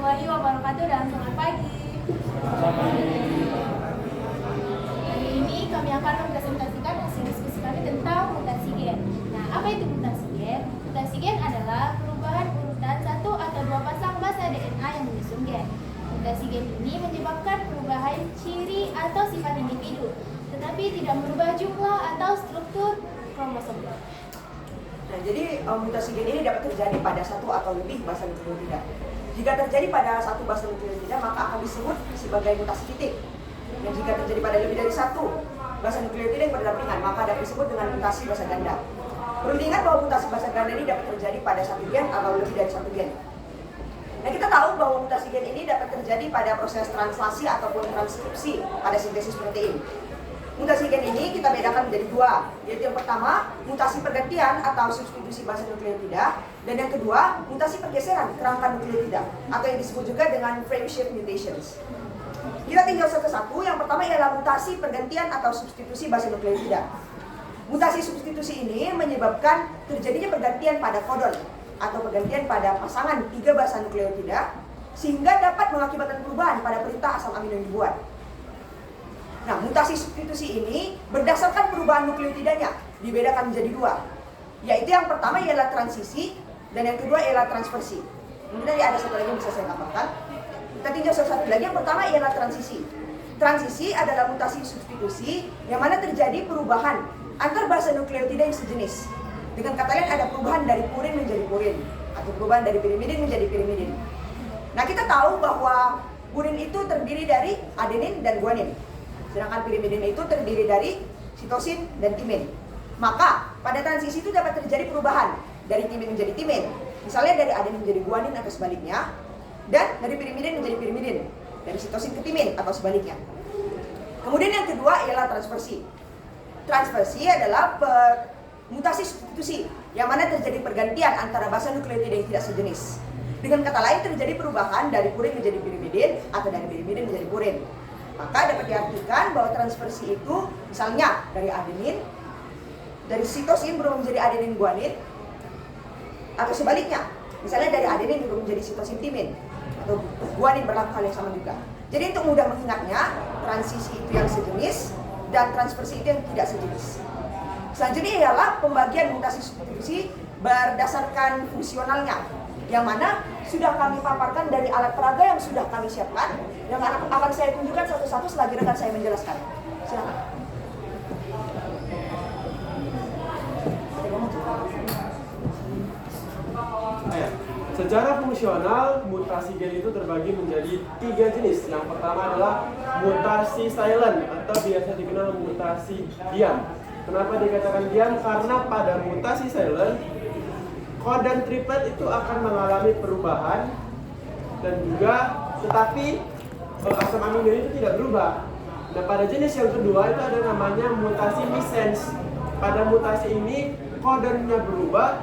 warahmatullahi wabarakatuh dan selamat pagi. Hari ini kami akan mempresentasikan hasil diskusi kami tentang mutasi gen. Nah, apa itu mutasi gen? Mutasi gen adalah perubahan urutan satu atau dua pasang basa DNA yang menyusun gen. Mutasi gen ini menyebabkan perubahan ciri atau sifat individu, tetapi tidak merubah jumlah atau struktur kromosom. Nah, jadi mutasi gen ini dapat terjadi pada satu atau lebih basa nukleotida. Jika terjadi pada satu basa nukleotida, maka akan disebut sebagai mutasi titik. Dan jika terjadi pada lebih dari satu basa nukleotida yang berdampingan, maka dapat disebut dengan mutasi basa ganda. Perlu diingat bahwa mutasi basa ganda ini dapat terjadi pada satu gen atau lebih dari satu gen. Nah, kita tahu bahwa mutasi gen ini dapat terjadi pada proses translasi ataupun transkripsi pada sintesis protein. Mutasi gen ini kita bedakan menjadi dua, yaitu yang pertama, mutasi pergantian atau substitusi basa nukleotida, dan yang kedua, mutasi pergeseran kerangka nukleotida, atau yang disebut juga dengan frame shift mutations. Kita tinjau satu-satu. Yang pertama ialah mutasi pergantian atau substitusi basa nukleotida. Mutasi substitusi ini menyebabkan terjadinya pergantian pada kodon atau pergantian pada pasangan tiga basa nukleotida, sehingga dapat mengakibatkan perubahan pada perintah asam amino yang dibuat. Nah, mutasi substitusi ini berdasarkan perubahan nukleotidanya dibedakan menjadi dua, yaitu yang pertama ialah transisi dan yang kedua ialah transversi. Mungkin ada satu lagi yang bisa saya tambahkan. Kita tinjau satu lagi. Yang pertama ialah transisi. Transisi adalah mutasi substitusi yang mana terjadi perubahan antar basa nukleotida yang sejenis. Dengan kata lain, ada perubahan dari purin menjadi purin atau perubahan dari pirimidin menjadi pirimidin. Nah, kita tahu bahwa purin itu terdiri dari adenin dan guanin, sedangkan pirimidin itu terdiri dari sitosin dan timin. Maka pada transisi itu dapat terjadi perubahan dari timin menjadi timin, misalnya dari adenin menjadi guanin atau sebaliknya, dan dari pirimidin menjadi pirimidin, dari sitosin ke timin atau sebaliknya. Kemudian yang kedua ialah transversi. Transversi adalah mutasi substitusi yang mana terjadi pergantian antara basa nukleotida yang tidak sejenis. Dengan kata lain, terjadi perubahan dari purin menjadi pirimidin atau dari pirimidin menjadi purin. Maka dapat diartikan bahwa transversi itu misalnya dari adenin, dari sitosin berubah menjadi adenin guanin, atau sebaliknya, misalnya dari adenin berubah menjadi sitosin timin, atau guanin berlaku hal yang sama juga. Jadi untuk mudah mengingatnya, transisi itu yang sejenis dan transversi itu yang tidak sejenis. Selanjutnya ialah pembagian mutasi substitusi berdasarkan fungsionalnya, yang mana sudah kami paparkan dari alat peraga yang sudah kami siapkan, yang akan saya tunjukkan satu-satu selagi rekan saya menjelaskan. Silakan. Secara fungsional, mutasi gen itu terbagi menjadi tiga jenis. Yang pertama adalah mutasi silent atau biasa dikenal mutasi diam. Kenapa dikatakan diam? Karena pada mutasi silent, kodon triplet itu akan mengalami perubahan dan juga tetapi asam amino itu tidak berubah. Nah, pada jenis yang kedua itu ada namanya mutasi missense. Pada mutasi ini kodonnya berubah,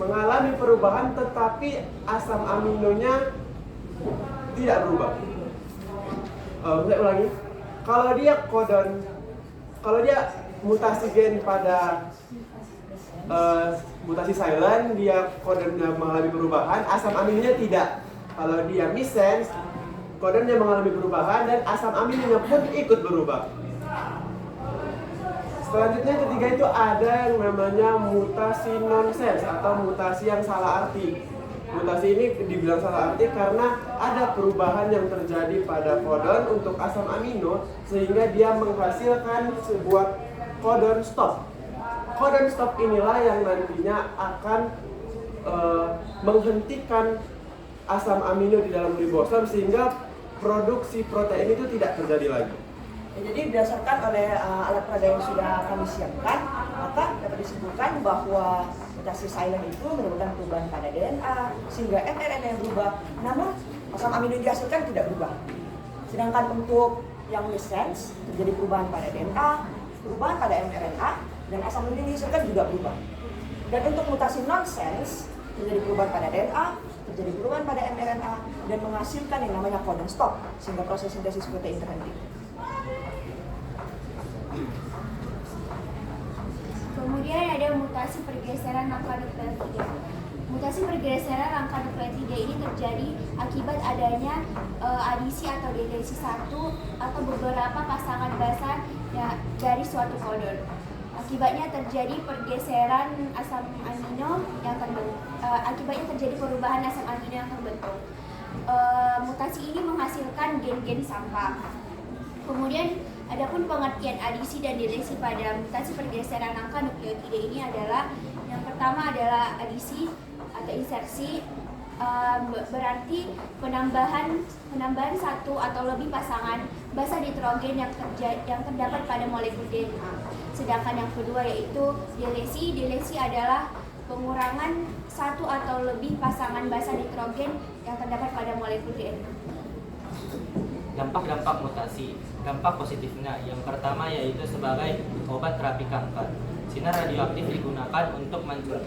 mengalami perubahan tetapi asam aminonya tidak berubah. Saya ulangi. Kalau dia mutasi gen pada mutasi silent, dia kodonnya mengalami perubahan, asam aminonya tidak. Kalau dia missense, kodonnya mengalami perubahan dan asam aminonya pun ikut berubah. Selanjutnya ketiga itu ada yang namanya mutasi nonsense atau mutasi yang salah arti. Mutasi ini dibilang salah arti karena ada perubahan yang terjadi pada kodon untuk asam amino sehingga dia menghasilkan sebuah kodon stop. Kodon stop inilah yang nantinya akan menghentikan asam amino di dalam ribosom sehingga produksi protein itu tidak terjadi lagi. Ya, jadi berdasarkan oleh alat peraga yang sudah kami siapkan, maka dapat disimpulkan bahwa mutasi silent itu menyebabkan perubahan pada DNA sehingga mRNA yang berubah, namun asam amino yang dihasilkan tidak berubah. Sedangkan untuk yang missense terjadi perubahan pada DNA, perubahan pada mRNA, dan asam amino yang dihasilkan juga berubah. Dan untuk mutasi nonsense terjadi perubahan pada DNA, terjadi perubahan pada mRNA, dan menghasilkan yang namanya codon stop sehingga proses sintesis protein terhenti. Kemudian ada mutasi pergeseran angka nukleotida. Mutasi pergeseran rangka nukleotida ini terjadi akibat adanya adisi atau delesi satu atau beberapa pasangan basa dari suatu kodon. Akibatnya terjadi pergeseran asam amino yang akibatnya terjadi perubahan asam amino yang terbentuk. Mutasi ini menghasilkan gen-gen sampah. Kemudian adapun pengertian adisi dan delesi pada mutasi pergeseran rangka nukleotida ini adalah yang pertama adalah adisi atau insersi, berarti penambahan satu atau lebih pasangan basa nitrogen yang terdapat pada molekul DNA. Sedangkan yang kedua yaitu delesi. Delesi adalah pengurangan satu atau lebih pasangan basa nitrogen yang terdapat pada molekul DNA. Dampak-dampak mutasi. Dampak positifnya yang pertama yaitu sebagai obat terapi kanker. Sinar radioaktif digunakan untuk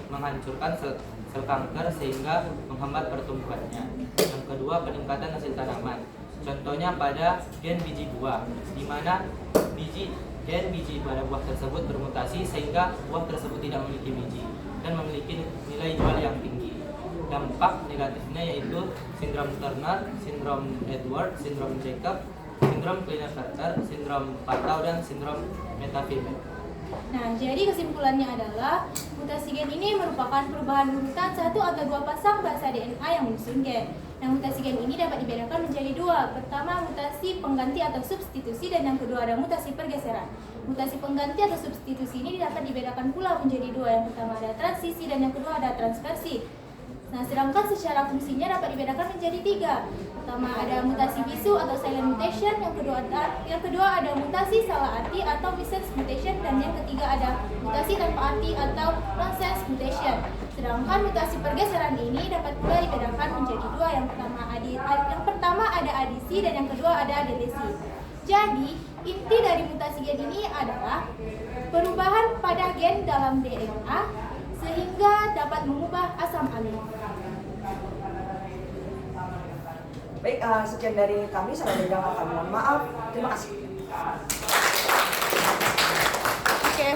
menghancurkan sel kanker sehingga menghambat pertumbuhannya. Yang kedua, peningkatan hasil tanaman. Contohnya pada gen biji buah, di mana gen biji pada buah tersebut bermutasi sehingga buah tersebut tidak memiliki biji dan memiliki nilai jual yang tinggi. Dampak negatifnya yaitu sindrom Turner, sindrom Edward, sindrom Jacob, sindrom Klinefelter, sindrom Patau, dan sindrom Metafilter. Nah, jadi kesimpulannya adalah mutasi gen ini merupakan perubahan urutan satu atau dua pasang basa DNA yang menyusun gen. Nah, mutasi gen ini dapat dibedakan menjadi dua. Pertama, mutasi pengganti atau substitusi, dan yang kedua ada mutasi pergeseran. Mutasi pengganti atau substitusi ini dapat dibedakan pula menjadi dua. Yang pertama ada transisi dan yang kedua ada transversi. Nah, sedangkan secara fungsinya dapat dibedakan menjadi tiga. Pertama ada mutasi bisu atau silent mutation, yang kedua ada mutasi salah arti atau missense mutation, dan yang ketiga ada mutasi tanpa arti atau nonsense mutation. Sedangkan mutasi pergeseran ini dapat pula dibedakan menjadi dua. Yang pertama ada adisi dan yang kedua ada delesi. Jadi inti dari mutasi gen ini adalah perubahan pada gen dalam DNA sehingga dapat mengubah asam amino. Baik, sekian dari kami. Saya mohon maaf. Terima kasih. Oke.